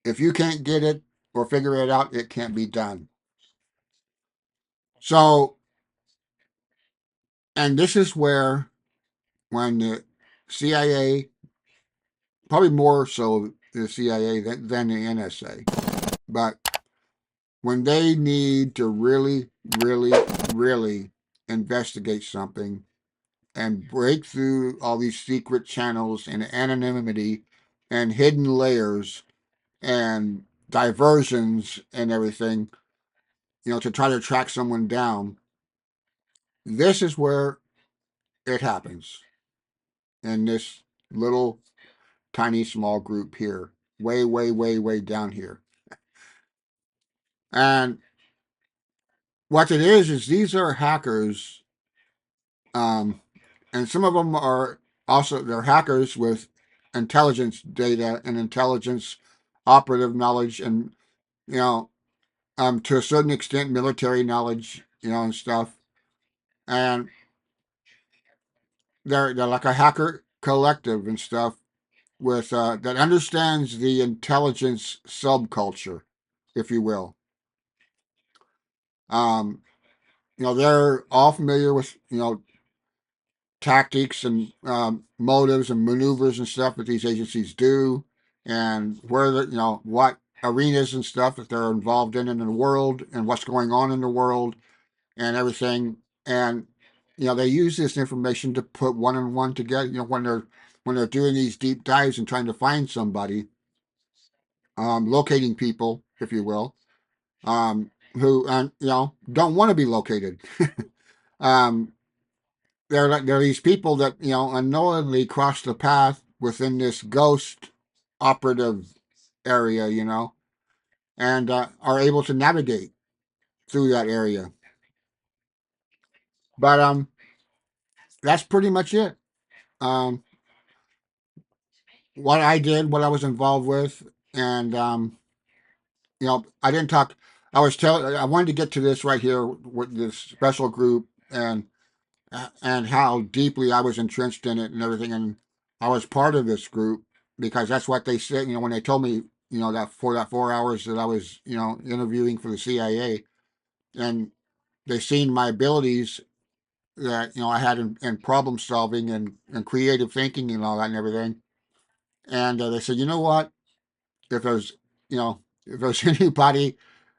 If you can't get it or figure it out, it can't be done. So, and this is where, when the CIA, probably more so the CIA than the NSA, but when they need to really, really, really investigate something and break through all these secret channels and anonymity and hidden layers and diversions and everything, to try to track someone down, this is where it happens, in this little tiny small group here, way, way, way, way down here. And what it is these are hackers, um, and some of them are also, they're hackers with intelligence data and intelligence operative knowledge, and you know to a certain extent military knowledge, and stuff. And they're like a hacker collective and stuff, with that understands the intelligence subculture, if you will. um they're all familiar with tactics and motives and maneuvers and stuff that these agencies do, and where what arenas and stuff that they're involved in the world, and what's going on in the world and everything. And they use this information to put one and one together. When they're doing these deep dives and trying to find somebody, locating people, if you will, who don't want to be located. um, they're these people that unknowingly cross the path within this ghost operative area. and are able to navigate through that area. But that's pretty much it. Um, what I did, what I was involved with, and I didn't talk. I wanted to get to this right here with this special group and how deeply I was entrenched in it and everything, and I was part of this group because that's what they said. When they told me, that for that 4 hours that I was, interviewing for the CIA, and they seen my abilities that I had in problem solving and creative thinking and all that and everything. And they said, you know what? If there's if there's anybody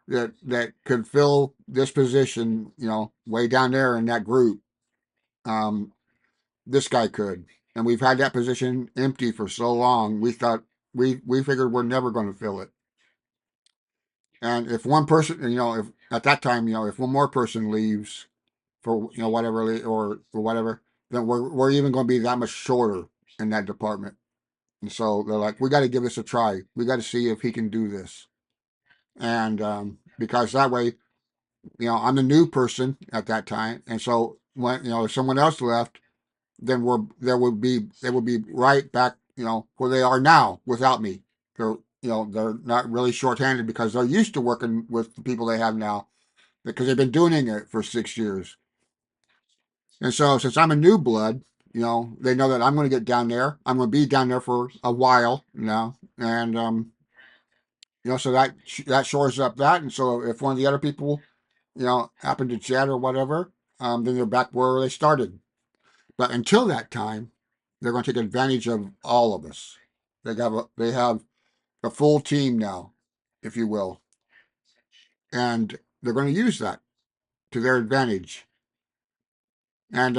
that could fill this position, way down there in that group, um, this guy could. And we've had that position empty for so long. We thought we figured we're never going to fill it. And if one person, if at that time, if one more person leaves for whatever or whatever, then we're even going to be that much shorter in that department. And so they're like, we got to give this a try. We got to see if he can do this. And because that way, I'm the new person at that time, and so when if someone else left, then they would be right back where they are now without me. They're not really shorthanded because they're used to working with the people they have now because they've been doing it for 6 years. And so since I'm a new blood, they know that I'm going to get down there. I'm going to be down there for a while now, and so that shores up that. And so if one of the other people, happen to jet or whatever, then they're back where they started. But until that time, they're going to take advantage of all of us. They have a full team now, if you will, and they're going to use that to their advantage. And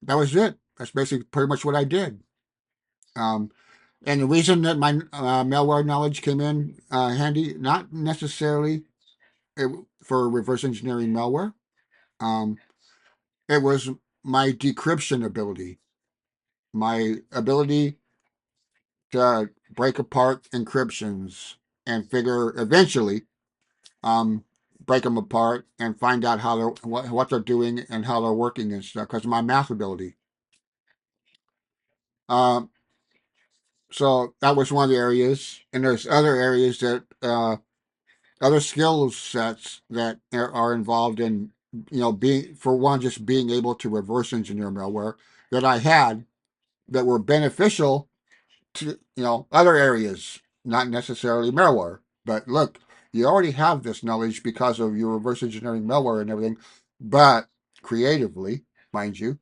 that was it. That's basically pretty much what I did. Um, and the reason that my malware knowledge came in handy, not necessarily it, for reverse engineering malware, um, it was my decryption ability, my ability to break apart encryptions and figure eventually um, break them apart and find out how what they're doing and how they're working and stuff because of my math ability. Um, so that was one of the areas, and there's other areas that other skill sets that are involved in being for one just being able to reverse engineer malware that I had that were beneficial to other areas, not necessarily malware. But look, you already have this knowledge because of your reverse engineering malware and everything. But creatively, mind you,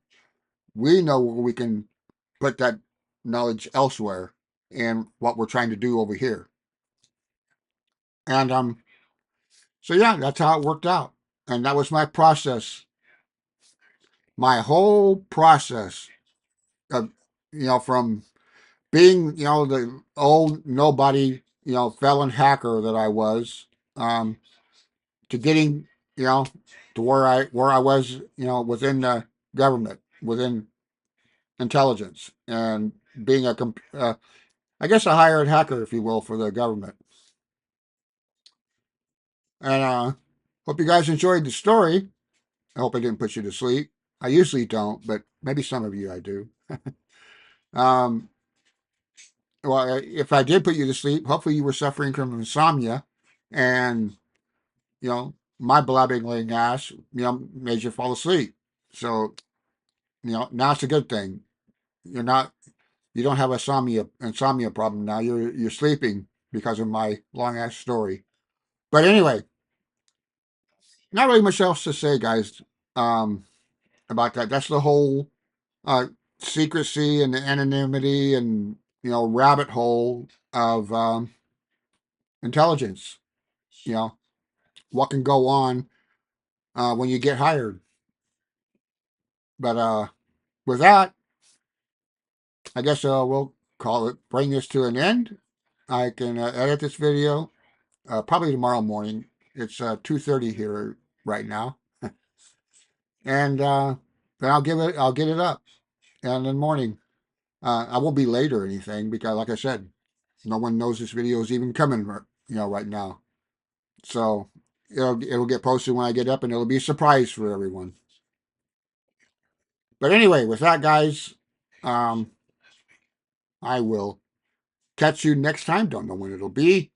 we know where we can put that knowledge elsewhere in what we're trying to do over here. And so yeah, that's how it worked out. And that was my process. My whole process of from being, the old nobody, felon hacker that I was, um, to getting, to where I was, within the government, within intelligence, and being I guess a hired hacker, if you will, for the government. And hope you guys enjoyed the story. I hope I didn't put you to sleep. I usually don't, but maybe some of you I do. um, well, if I did put you to sleep, hopefully you were suffering from insomnia, and my blabbing ass, made you fall asleep. So, now it's a good thing. You're not, you don't have a insomnia problem now. You're sleeping because of my long ass story. But anyway, not really much else to say, guys, um, about that. That's the whole uh, secrecy and the anonymity and rabbit hole of intelligence. You know what can go on when you get hired. But with that, I guess we'll bring this to an end. I can edit this video probably tomorrow morning. It's 2:30 here right now, and then I'll get it up, and in the morning I won't be late or anything because, like I said, No one knows this video is even coming, right now. So it'll get posted when I get up, and it'll be a surprise for everyone. But anyway, with that, guys, I will catch you next time. Don't know when it'll be.